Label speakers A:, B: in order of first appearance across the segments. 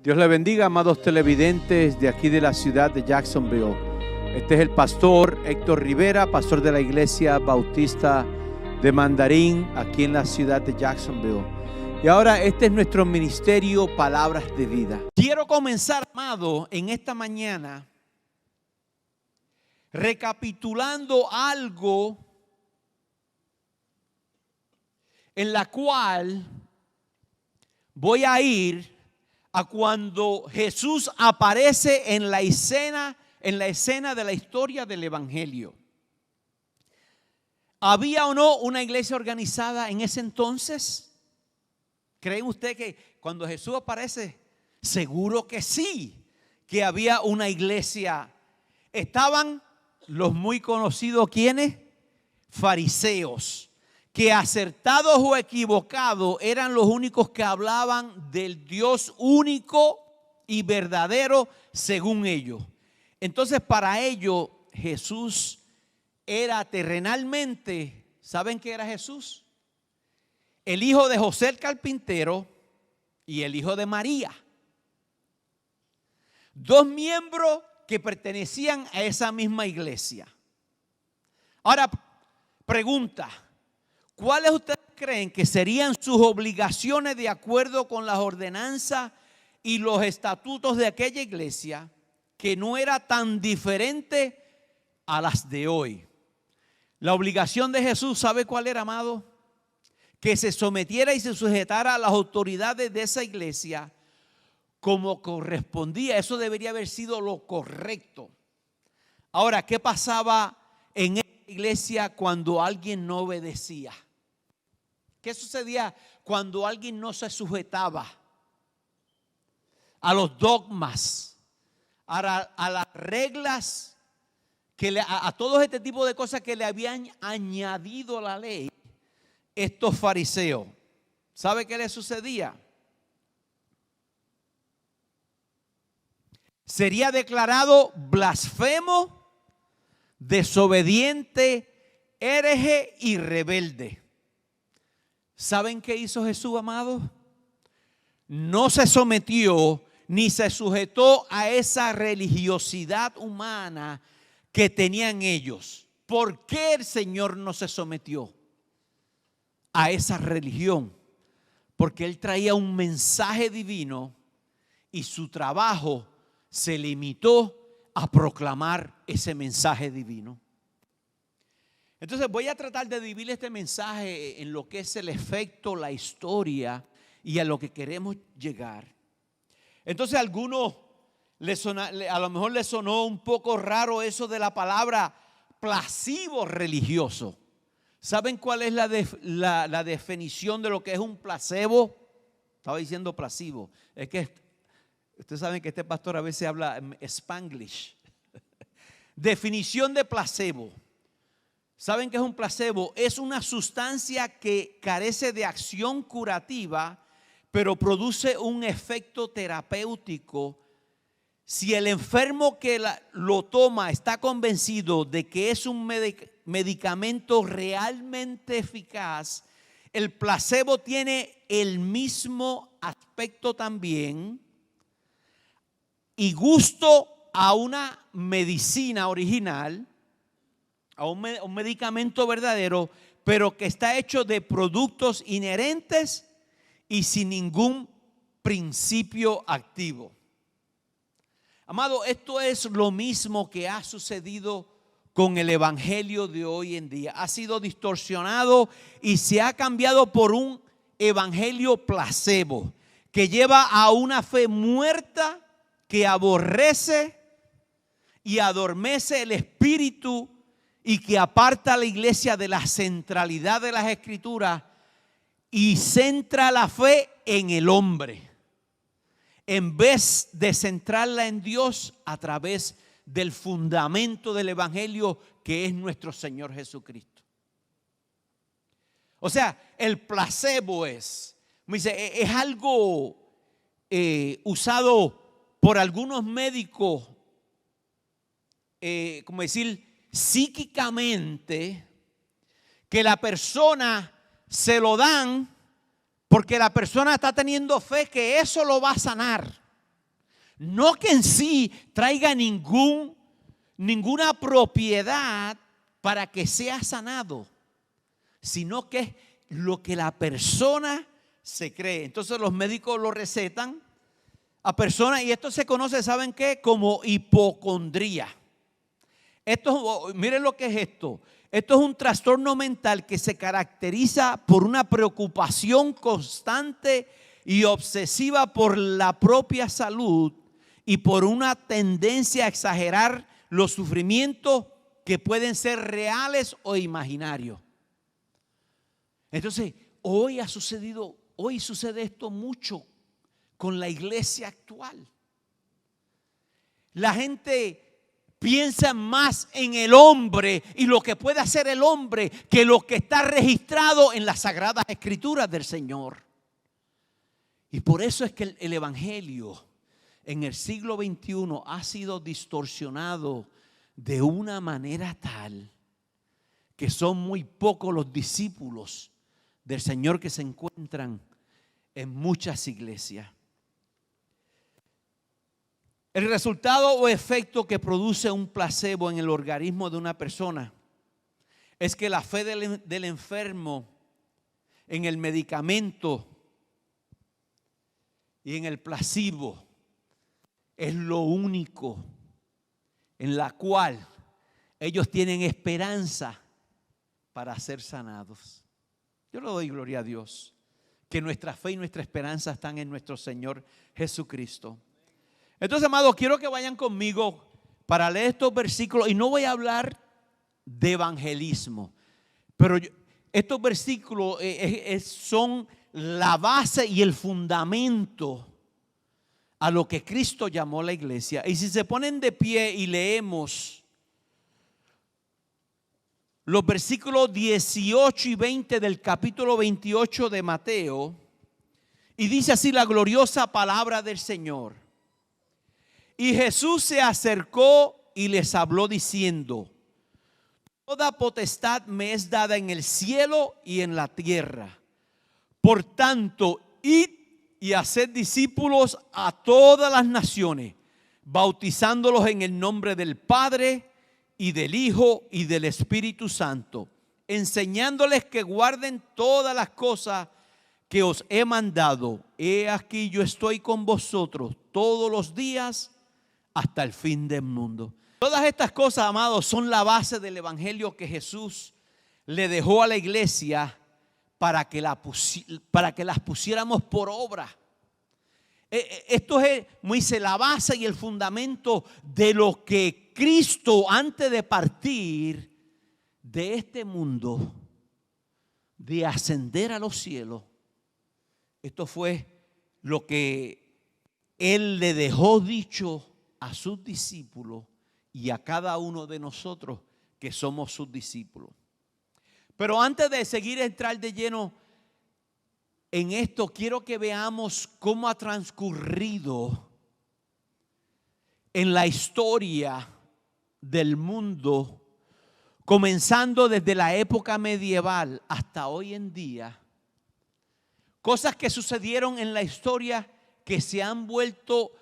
A: Dios le bendiga, amados televidentes de aquí de la ciudad de Jacksonville. Este es el pastor Héctor Rivera, pastor de la Iglesia Bautista de Mandarín, aquí en la ciudad de Jacksonville. Y ahora este es nuestro ministerio Palabras de Vida. Quiero comenzar, amado, en esta mañana recapitulando algo en la cual voy a ir a cuando Jesús aparece en la escena de la historia del Evangelio. ¿Había o no una iglesia organizada en ese entonces? ¿Cree usted que cuando Jesús aparece? Seguro que sí, que había una iglesia. Estaban los muy conocidos, ¿quiénes? Fariseos, que acertados o equivocados eran los únicos que hablaban del Dios único y verdadero según ellos. Entonces para ellos Jesús era terrenalmente, ¿saben qué era Jesús? El hijo de José el carpintero y el hijo de María. Dos miembros que pertenecían a esa misma iglesia. Ahora, pregunta, ¿cuáles ustedes creen que serían sus obligaciones de acuerdo con las ordenanzas y los estatutos de aquella iglesia que no era tan diferente a las de hoy? La obligación de Jesús, ¿sabe cuál era, amado? Que se sometiera y se sujetara a las autoridades de esa iglesia como correspondía. Eso debería haber sido lo correcto. Ahora, ¿qué pasaba en esa iglesia cuando alguien no obedecía? ¿Qué sucedía cuando alguien no se sujetaba a los dogmas, a las reglas, a todo este tipo de cosas que le habían añadido la ley estos fariseos? ¿Sabe qué le sucedía? Sería declarado blasfemo, desobediente, hereje y rebelde. ¿Saben qué hizo Jesús, amados? No se sometió ni se sujetó a esa religiosidad humana que tenían ellos. ¿Por qué el Señor no se sometió a esa religión? Porque Él traía un mensaje divino y su trabajo se limitó a proclamar ese mensaje divino. Entonces voy a tratar de dividir este mensaje en lo que es el efecto, la historia y a lo que queremos llegar. Entonces a algunos a lo mejor les sonó un poco raro eso de la palabra placebo religioso. ¿Saben cuál es la definición de lo que es un placebo? Estaba diciendo placebo. Es que ustedes saben que este pastor a veces habla en Spanglish. Definición de placebo. ¿Saben qué es un placebo? Es una sustancia que carece de acción curativa, pero produce un efecto terapéutico si el enfermo que lo toma está convencido de que es un medicamento realmente eficaz. El placebo tiene el mismo aspecto también y gusto a una medicina original, a un medicamento verdadero, pero que está hecho de productos inherentes y sin ningún principio activo. Amado, esto es lo mismo que ha sucedido con el evangelio de hoy en día. Ha sido distorsionado y se ha cambiado por un evangelio placebo que lleva a una fe muerta que aborrece y adormece el espíritu y que aparta a la iglesia de la centralidad de las escrituras y centra la fe en el hombre, en vez de centrarla en Dios a través del fundamento del evangelio que es nuestro Señor Jesucristo. O sea, el placebo es algo usado por algunos médicos, como decir, psíquicamente, que la persona se lo dan porque la persona está teniendo fe que eso lo va a sanar. No que en sí traiga ninguna propiedad para que sea sanado, sino que es lo que la persona se cree. Entonces los médicos lo recetan a personas y esto se conoce, ¿saben qué? Como hipocondría. Miren lo que es esto. Esto es un trastorno mental que se caracteriza por una preocupación constante y obsesiva por la propia salud y por una tendencia a exagerar los sufrimientos que pueden ser reales o imaginarios. Entonces, hoy sucede esto mucho con la iglesia actual. La gente piensa más en el hombre y lo que puede hacer el hombre que lo que está registrado en las Sagradas Escrituras del Señor. Y por eso es que el evangelio en el siglo XXI ha sido distorsionado de una manera tal que son muy pocos los discípulos del Señor que se encuentran en muchas iglesias. El resultado o efecto que produce un placebo en el organismo de una persona es que la fe del enfermo en el medicamento y en el placebo es lo único en la cual ellos tienen esperanza para ser sanados. Yo le doy gloria a Dios que nuestra fe y nuestra esperanza están en nuestro Señor Jesucristo. Entonces, amados, quiero que vayan conmigo para leer estos versículos y no voy a hablar de evangelismo, pero estos versículos son la base y el fundamento a lo que Cristo llamó la iglesia. Y si se ponen de pie y leemos los versículos 18 y 20 del capítulo 28 de Mateo, y dice así la gloriosa palabra del Señor. Y Jesús se acercó y les habló diciendo: toda potestad me es dada en el cielo y en la tierra. Por tanto, id y haced discípulos a todas las naciones, bautizándolos en el nombre del Padre y del Hijo y del Espíritu Santo, enseñándoles que guarden todas las cosas que os he mandado. He aquí yo estoy con vosotros todos los días hasta el fin del mundo. Todas estas cosas, amados, son la base del evangelio que Jesús le dejó a la iglesia para que las pusiéramos por obra. Esto es, como dice, la base y el fundamento de lo que Cristo, antes de partir de este mundo, de ascender a los cielos, esto fue lo que Él le dejó dicho a sus discípulos y a cada uno de nosotros que somos sus discípulos. Pero antes de seguir entrar de lleno en esto, quiero que veamos cómo ha transcurrido en la historia del mundo, comenzando desde la época medieval hasta hoy en día, cosas que sucedieron en la historia que se han vuelto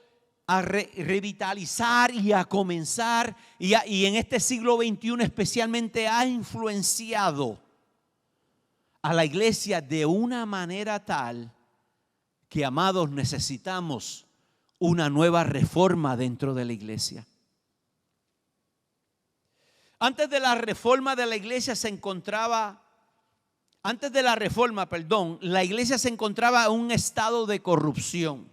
A: a revitalizar y a comenzar y en este siglo XXI especialmente ha influenciado a la iglesia de una manera tal que, amados, necesitamos una nueva reforma dentro de la iglesia. Antes de la reforma de la iglesia la iglesia se encontraba en un estado de corrupción.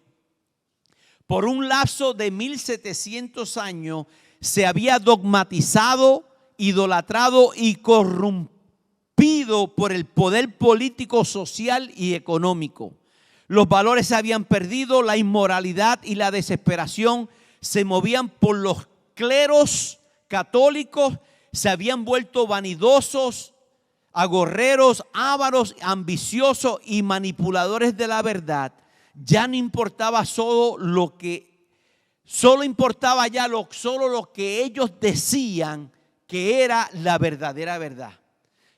A: Por un lapso de 1700 años se había dogmatizado, idolatrado y corrompido por el poder político, social y económico. Los valores se habían perdido, la inmoralidad y la desesperación se movían por los cleros católicos, se habían vuelto vanidosos, agorreros, ávaros, ambiciosos y manipuladores de la verdad. Ya no importaba solo lo que ellos decían que era la verdadera verdad.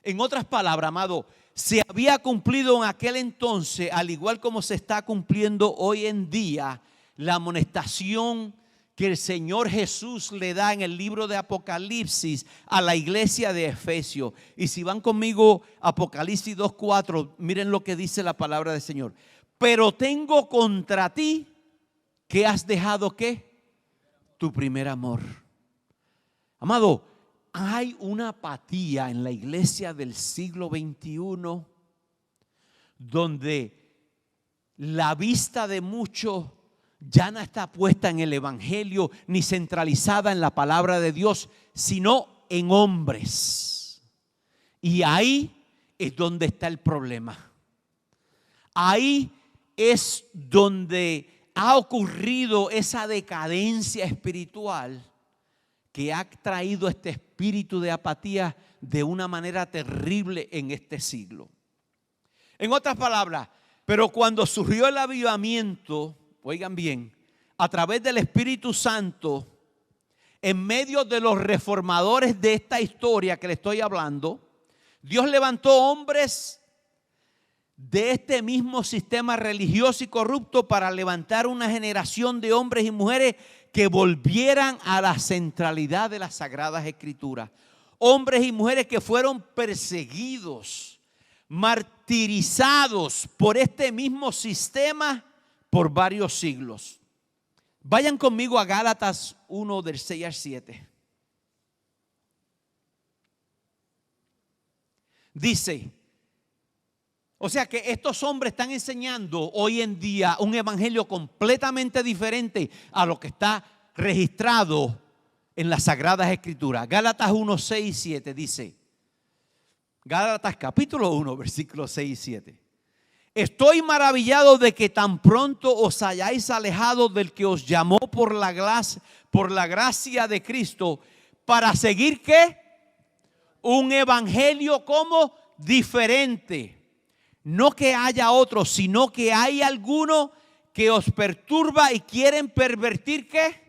A: En otras palabras, amado, se había cumplido en aquel entonces, al igual como se está cumpliendo hoy en día, la amonestación que el Señor Jesús le da en el libro de Apocalipsis a la iglesia de Efesios. Y si van conmigo a Apocalipsis 2:4, miren lo que dice la palabra del Señor. Pero tengo contra ti que has dejado ¿qué? Tu primer amor. Amado, hay una apatía en la iglesia del siglo XXI donde la vista de muchos ya no está puesta en el evangelio ni centralizada en la palabra de Dios, sino en hombres. Y ahí es donde está el problema. Ahí es donde ha ocurrido esa decadencia espiritual que ha traído este espíritu de apatía de una manera terrible en este siglo. En otras palabras, pero cuando surgió el avivamiento, oigan bien, a través del Espíritu Santo, en medio de los reformadores de esta historia que le estoy hablando, Dios levantó hombres de este mismo sistema religioso y corrupto para levantar una generación de hombres y mujeres que volvieran a la centralidad de las Sagradas Escrituras. Hombres y mujeres que fueron perseguidos, martirizados por este mismo sistema por varios siglos. Vayan conmigo a Gálatas 1 del 6 al 7. Dice, o sea que estos hombres están enseñando hoy en día un evangelio completamente diferente a lo que está registrado en las Sagradas Escrituras. Gálatas 1, 6 y 7 dice, Gálatas capítulo 1, versículos 6 y 7. Estoy maravillado de que tan pronto os hayáis alejado del que os llamó por la gracia de Cristo para seguir ¿qué? Un evangelio como diferente. No que haya otro, sino que hay alguno que os perturba y quieren pervertir ¿qué?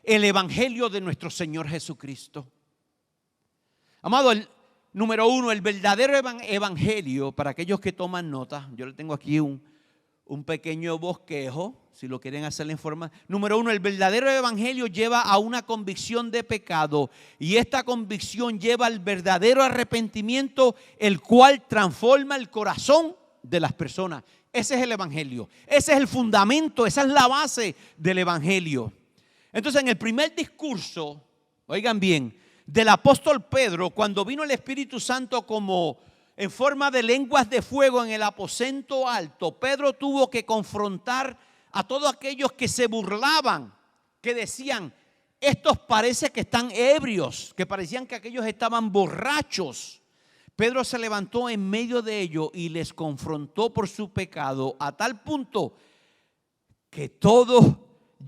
A: El evangelio de nuestro Señor Jesucristo. Amado, número uno, el verdadero evangelio, para aquellos que toman nota, yo le tengo aquí un pequeño bosquejo, si lo quieren hacer en forma. Número uno, el verdadero evangelio lleva a una convicción de pecado y esta convicción lleva al verdadero arrepentimiento, el cual transforma el corazón de las personas. Ese es el evangelio, ese es el fundamento, esa es la base del evangelio. Entonces, en el primer discurso, oigan bien, del apóstol Pedro, cuando vino el Espíritu Santo como en forma de lenguas de fuego en el aposento alto, Pedro tuvo que confrontar a todos aquellos que se burlaban, que decían, estos parece que están ebrios, que parecían que aquellos estaban borrachos. Pedro se levantó en medio de ellos y les confrontó por su pecado a tal punto que todos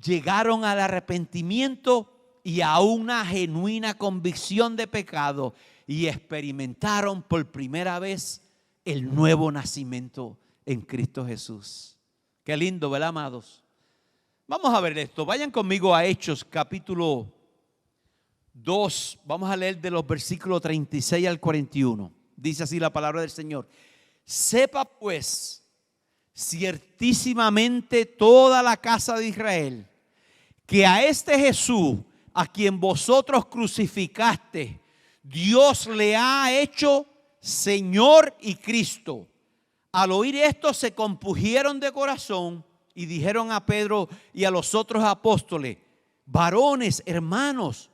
A: llegaron al arrepentimiento y a una genuina convicción de pecado y experimentaron por primera vez el nuevo nacimiento en Cristo Jesús. Qué lindo, ¿verdad, amados? Vamos a ver esto. Vayan conmigo a Hechos capítulo 2. Vamos a leer de los versículos 36 al 41. Dice así la palabra del Señor. Sepa pues ciertísimamente toda la casa de Israel que a este Jesús, a quien vosotros crucificaste, Dios le ha hecho Señor y Cristo. Al oír esto se compungieron de corazón y dijeron a Pedro y a los otros apóstoles, varones, hermanos,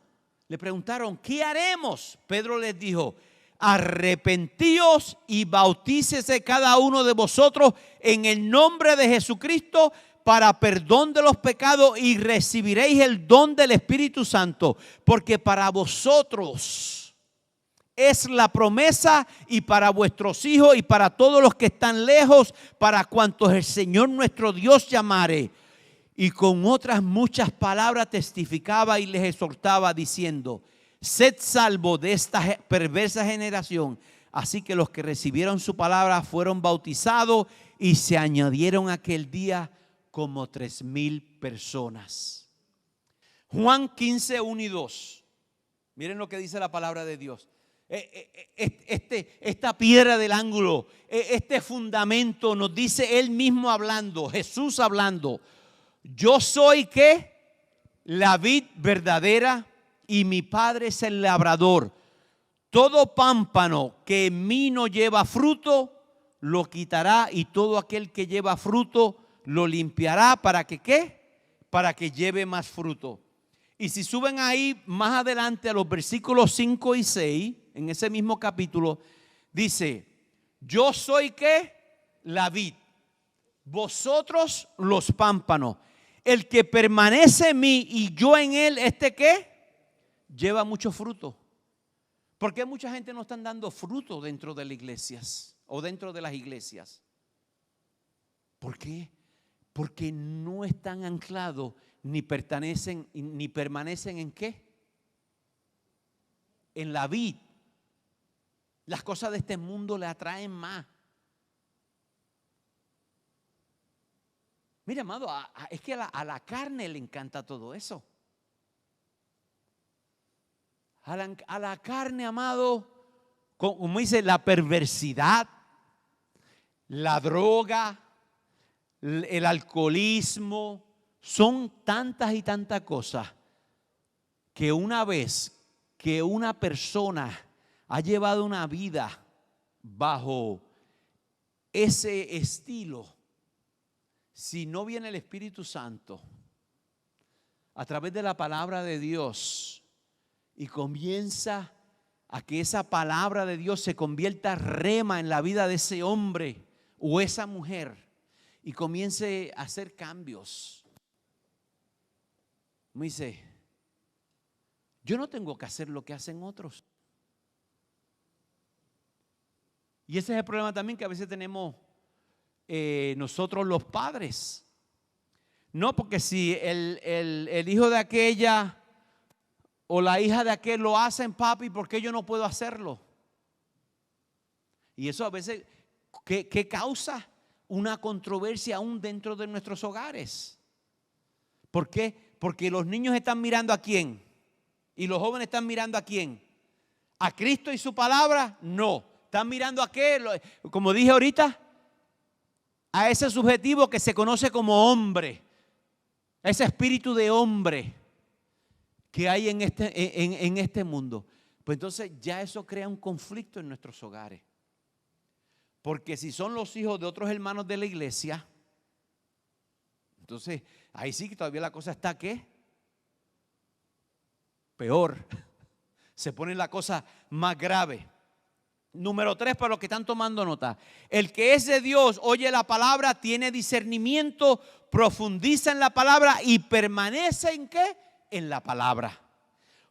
A: le preguntaron, ¿qué haremos? Pedro les dijo, arrepentíos y bautícese cada uno de vosotros en el nombre de Jesucristo para perdón de los pecados y recibiréis el don del Espíritu Santo, porque para vosotros es la promesa y para vuestros hijos y para todos los que están lejos, para cuantos el Señor nuestro Dios llamare. Y con otras muchas palabras testificaba y les exhortaba diciendo, sed salvo de esta perversa generación. Así que los que recibieron su palabra fueron bautizados y se añadieron aquel día como 3,000 personas. Juan 15, 1 y 2. Miren lo que dice la palabra de Dios. Esta piedra del ángulo, este fundamento nos dice él mismo hablando, Jesús hablando. Yo soy ¿qué? La vid verdadera y mi Padre es el labrador. Todo pámpano que en mí no lleva fruto, lo quitará, y todo aquel que lleva fruto, lo limpiará para que ¿qué? Para que lleve más fruto. Y si suben ahí más adelante a los versículos 5 y 6, en ese mismo capítulo, dice, yo soy ¿qué? La vid, vosotros los pámpanos. El que permanece en mí y yo en él, ¿este qué? Lleva mucho fruto. ¿Por qué mucha gente no están dando fruto dentro de las iglesias o dentro de las iglesias? ¿Por qué? Porque no están anclados ni permanecen en ¿qué? En la vid. Las cosas de este mundo le atraen más. Mira, amado, es que a la carne le encanta todo eso. A la carne, amado, como dice, la perversidad, la droga, el alcoholismo, son tantas y tantas cosas que una vez que una persona ha llevado una vida bajo ese estilo, si no viene el Espíritu Santo a través de la palabra de Dios y comienza a que esa palabra de Dios se convierta rema en la vida de ese hombre o esa mujer y comience a hacer cambios. Me dice, yo no tengo que hacer lo que hacen otros. Y ese es el problema también que a veces tenemos nosotros los padres. No, porque si el hijo de aquella o la hija de aquel lo hacen, papi, ¿por qué yo no puedo hacerlo? Y eso a veces, ¿qué causa? Una controversia aún dentro de nuestros hogares. ¿Por qué? Porque los niños están mirando ¿a quién? Y los jóvenes están mirando ¿a quién? ¿A Cristo y su palabra? No. ¿Están mirando a qué? Como dije ahorita, a ese subjetivo que se conoce como hombre, ese espíritu de hombre que hay en este mundo. Pues entonces ya eso crea un conflicto en nuestros hogares. Porque si son los hijos de otros hermanos de la iglesia, entonces ahí sí que todavía la cosa está ¿qué? Peor. Se pone la cosa más grave. Número 3, para los que están tomando nota. El que es de Dios oye la palabra, tiene discernimiento, profundiza en la palabra y permanece ¿en qué? En la palabra.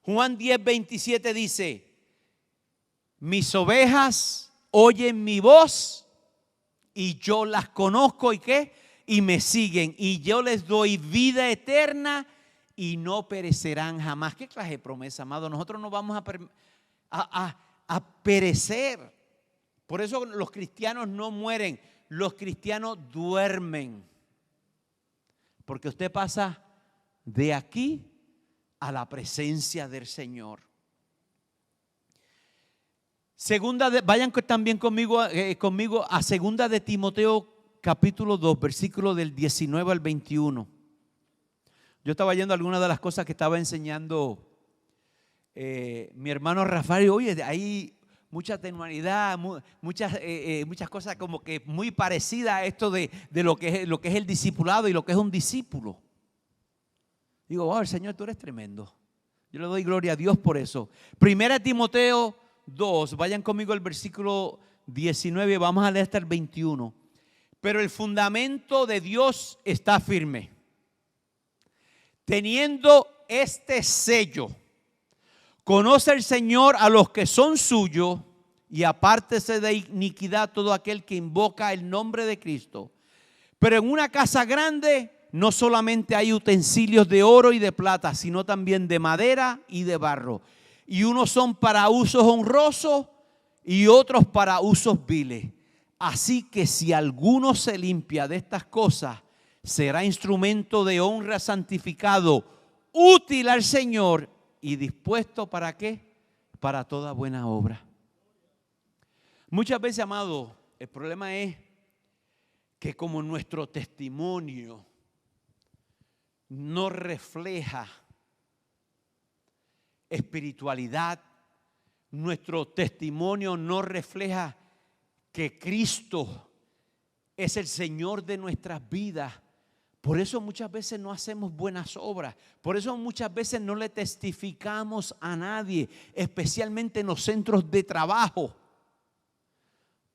A: Juan 10:27 dice, mis ovejas oyen mi voz y yo las conozco ¿y qué? Y me siguen y yo les doy vida eterna y no perecerán jamás. ¿Qué clase de promesa, amado? Nosotros no vamos a perecer. Por eso los cristianos no mueren, los cristianos duermen. Porque usted pasa de aquí a la presencia del Señor. Vayan también conmigo a segunda de Timoteo capítulo 2, versículo del 19 al 21. Yo estaba yendo algunas de las cosas que estaba enseñando mi hermano Rafael. Oye, hay mucha tenuanidad, muchas cosas como que muy parecidas a esto de lo que es el discipulado y lo que es un discípulo. Digo, wow, Señor, tú eres tremendo. Yo le doy gloria a Dios por eso. Primera Timoteo 2, vayan conmigo al versículo 19, vamos a leer hasta el 21. Pero el fundamento de Dios está firme, teniendo este sello. Conoce el Señor a los que son suyos y apártese de iniquidad todo aquel que invoca el nombre de Cristo. Pero en una casa grande no solamente hay utensilios de oro y de plata, sino también de madera y de barro. Y unos son para usos honrosos y otros para usos viles. Así que si alguno se limpia de estas cosas, será instrumento de honra, santificado, útil al Señor y dispuesto ¿para qué? Para toda buena obra. Muchas veces, amado, el problema es que como nuestro testimonio no refleja espiritualidad, nuestro testimonio no refleja que Cristo es el Señor de nuestras vidas, por eso muchas veces no hacemos buenas obras, por eso muchas veces no le testificamos a nadie, especialmente en los centros de trabajo,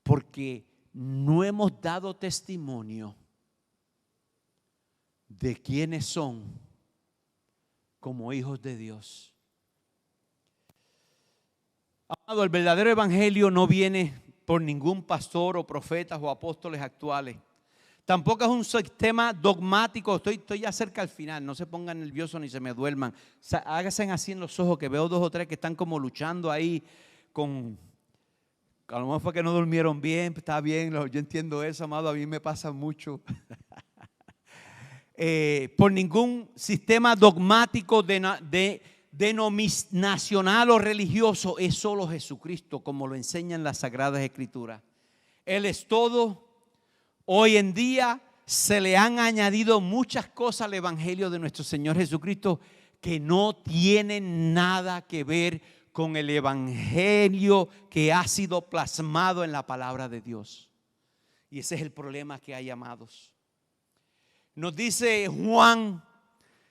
A: porque no hemos dado testimonio de quiénes son como hijos de Dios. Amado, el verdadero evangelio no viene por ningún pastor o profetas o apóstoles actuales. Tampoco es un sistema dogmático. Estoy ya cerca al final, no se pongan nerviosos ni se me duerman. Háganse así en los ojos, que veo 2 o 3 que están como luchando ahí con... A lo mejor fue que no durmieron bien, está bien, yo entiendo eso, amado, a mí me pasa mucho. Por ningún sistema dogmático denominacional o religioso, es solo Jesucristo, como lo enseñan las Sagradas Escrituras. Él es todo. Hoy en día se le han añadido muchas cosas al Evangelio de nuestro Señor Jesucristo que no tienen nada que ver con el Evangelio que ha sido plasmado en la palabra de Dios. Y ese es el problema que hay, amados. Nos dice Juan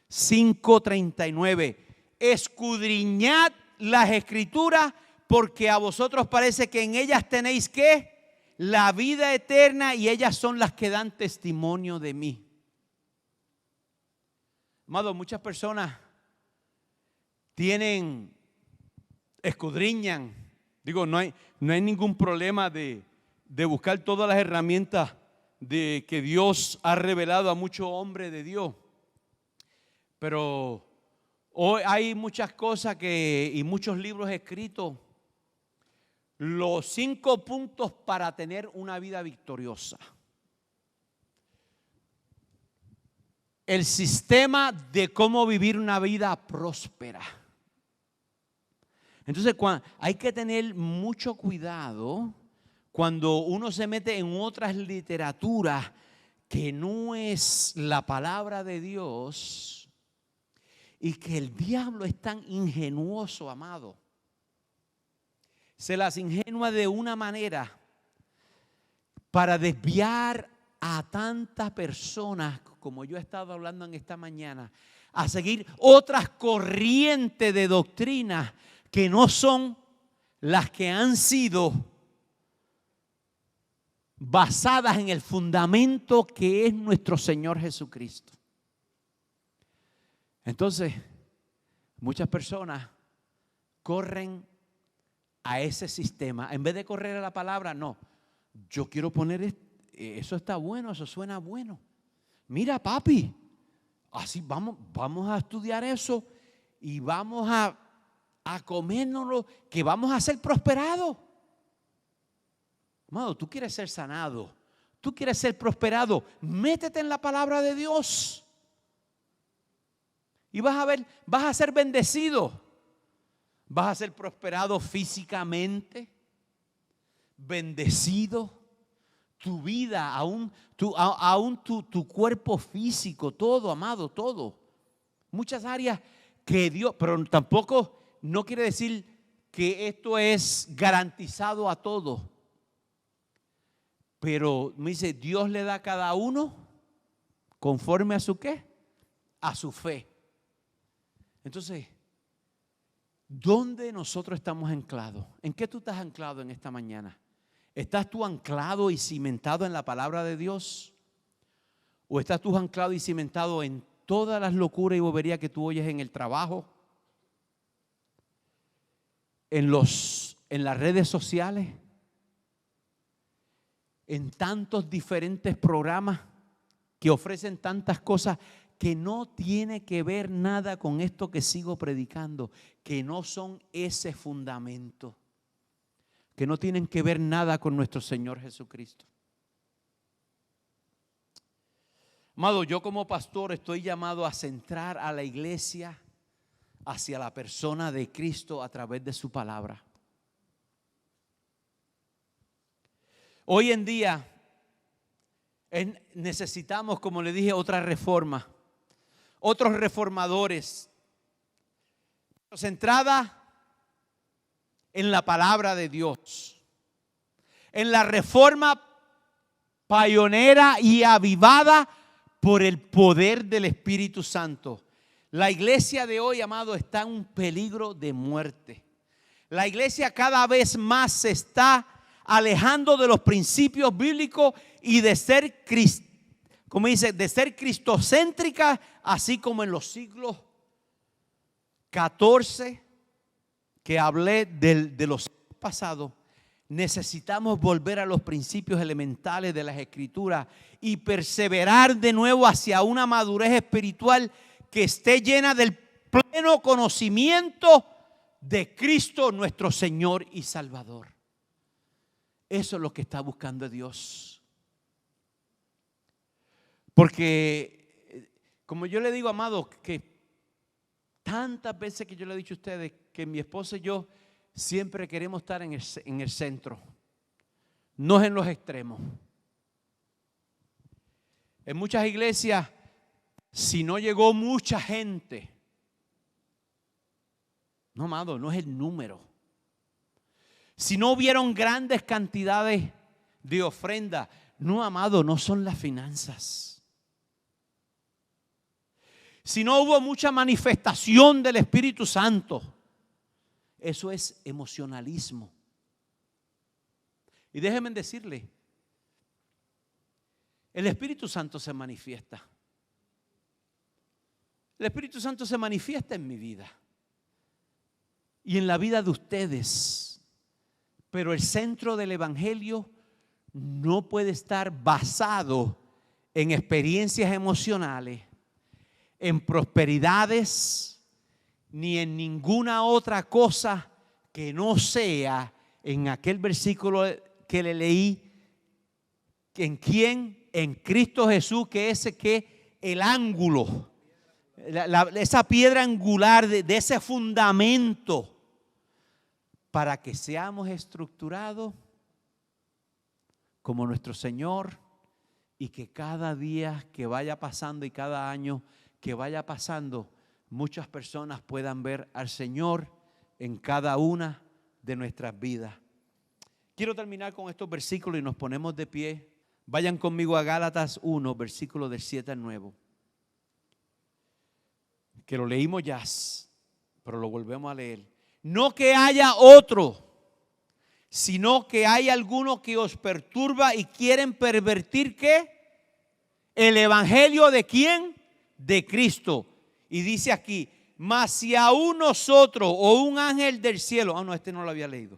A: 5:39, escudriñad las Escrituras porque a vosotros parece que en ellas tenéis ¿qué? La vida eterna, y ellas son las que dan testimonio de mí. Amado, muchas personas escudriñan. Digo, no hay ningún problema de buscar todas las herramientas de que Dios ha revelado a muchos hombres de Dios. Pero hoy hay muchas cosas y muchos libros escritos. Los 5 puntos para tener una vida victoriosa. El sistema de cómo vivir una vida próspera. Entonces hay que tener mucho cuidado cuando uno se mete en otras literaturas que no es la palabra de Dios, y que el diablo es tan ingenuoso, amado. Se las ingenua de una manera para desviar a tantas personas, como yo he estado hablando en esta mañana, a seguir otras corrientes de doctrina que no son las que han sido basadas en el fundamento que es nuestro Señor Jesucristo. Entonces, muchas personas corren a ese sistema. En vez de correr a la palabra, no. Yo quiero poner eso está bueno, eso suena bueno. Mira, papi, así vamos a estudiar eso y vamos a comérnoslo, que vamos a ser prosperados. Amado, tú quieres ser sanado, tú quieres ser prosperado, métete en la palabra de Dios y vas a ver, vas a ser bendecido. Vas a ser prosperado físicamente, bendecido, tu vida, aún tu cuerpo físico, todo, amado, todo. Muchas áreas que Dios, pero tampoco no quiere decir que esto es garantizado a todo. Pero me dice, Dios le da a cada uno conforme a su ¿qué? A su fe. Entonces, ¿dónde nosotros estamos anclados? ¿En qué tú estás anclado en esta mañana? ¿Estás tú anclado y cimentado en la palabra de Dios? ¿O estás tú anclado y cimentado en todas las locuras y boberías que tú oyes en el trabajo? ¿En las redes sociales? ¿En tantos diferentes programas que ofrecen tantas cosas que no tiene que ver nada con esto que sigo predicando, que no son ese fundamento, que no tienen que ver nada con nuestro Señor Jesucristo? Amado, yo como pastor estoy llamado a centrar a la iglesia hacia la persona de Cristo a través de su palabra. Hoy en día necesitamos, como le dije, otra reforma. otros reformadores, centrada en la palabra de Dios, en la reforma pionera y avivada por el poder del Espíritu Santo. La iglesia de hoy, amado, está en un peligro de muerte. La iglesia cada vez más se está alejando de los principios bíblicos y de ser de ser cristocéntrica, así como en los siglos XIV que hablé de los pasados. Necesitamos volver a los principios elementales de las Escrituras y perseverar de nuevo hacia una madurez espiritual que esté llena del pleno conocimiento de Cristo nuestro Señor y Salvador. Eso es lo que está buscando Dios. Porque, como yo le digo, amado, que tantas veces que yo le he dicho a ustedes que mi esposa y yo siempre queremos estar en el centro, no en los extremos. En muchas iglesias, si no llegó mucha gente, no, amado, no es el número. Si no hubieron grandes cantidades de ofrenda, no, amado, no son las finanzas. Si no hubo mucha manifestación del Espíritu Santo, eso es emocionalismo. Y déjenme decirle, el Espíritu Santo se manifiesta. El Espíritu Santo se manifiesta en mi vida y en la vida de ustedes. Pero el centro del Evangelio no puede estar basado en experiencias emocionales, en prosperidades, ni en ninguna otra cosa que no sea en aquel versículo que le leí. ¿En quién? En Cristo Jesús, que es el ángulo, esa piedra angular de ese fundamento, para que seamos estructurados como nuestro Señor, y que cada día que vaya pasando y cada año que vaya pasando, muchas personas puedan ver al Señor en cada una de nuestras vidas. Quiero terminar con estos versículos y nos ponemos de pie. Vayan conmigo a Gálatas 1, versículos del 7 al 9. Que lo leímos ya, pero lo volvemos a leer. No que haya otro, sino que hay alguno que os perturba y quieren pervertir ¿qué? El evangelio ¿de quién? De Cristo. Y dice aquí, mas si aún nosotros o un ángel del cielo, no, este no lo había leído,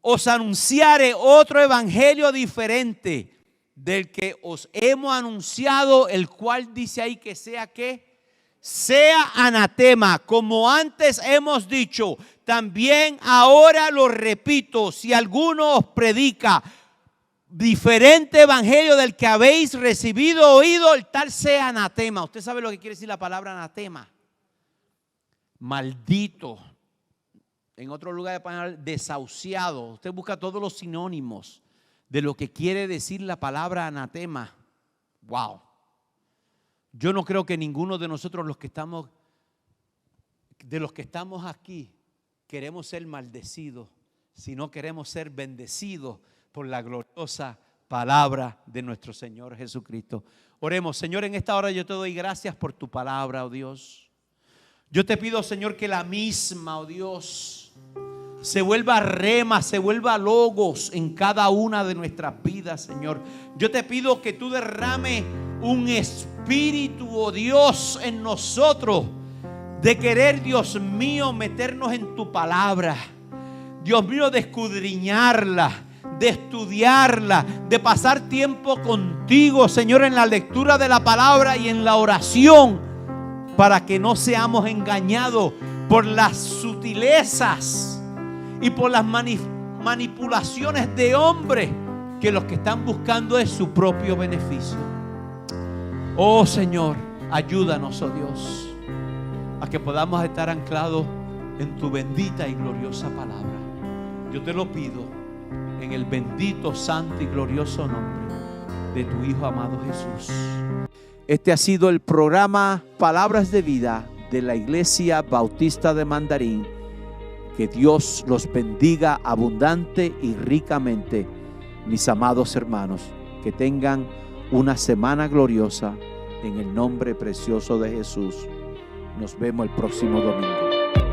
A: os anunciare otro evangelio diferente del que os hemos anunciado, el cual dice ahí que sea ¿qué? Sea anatema, como antes hemos dicho, también ahora lo repito, si alguno os predica diferente evangelio del que habéis recibido, oído, el tal sea anatema. Usted sabe lo que quiere decir la palabra anatema. Maldito. En otro lugar de palabra, desahuciado. Usted busca todos los sinónimos de lo que quiere decir la palabra anatema. Wow. Yo no creo que ninguno de nosotros los que estamos aquí queremos ser maldecidos, sino queremos ser bendecidos por la gloriosa palabra de nuestro Señor Jesucristo. Oremos. Señor, en esta hora yo te doy gracias por tu palabra, oh Dios. Yo te pido, Señor, que la misma, oh Dios, se vuelva rema, se vuelva logos en cada una de nuestras vidas, Señor. Yo te pido que tú derrame un espíritu, oh Dios, en nosotros de querer, Dios mío, meternos en tu palabra. Dios mío, de escudriñarla, de estudiarla, de pasar tiempo contigo, Señor, en la lectura de la palabra y en la oración, para que no seamos engañados por las sutilezas y por las manipulaciones de hombres, que los que están buscando es su propio beneficio. Oh Señor, ayúdanos, oh Dios, a que podamos estar anclados en tu bendita y gloriosa palabra. Yo te lo pido en el bendito, santo y glorioso nombre de tu Hijo amado Jesús. Este ha sido el programa Palabras de Vida de la Iglesia Bautista de Mandarín. Que Dios los bendiga abundante y ricamente, mis amados hermanos. Que tengan una semana gloriosa en el nombre precioso de Jesús. Nos vemos el próximo domingo.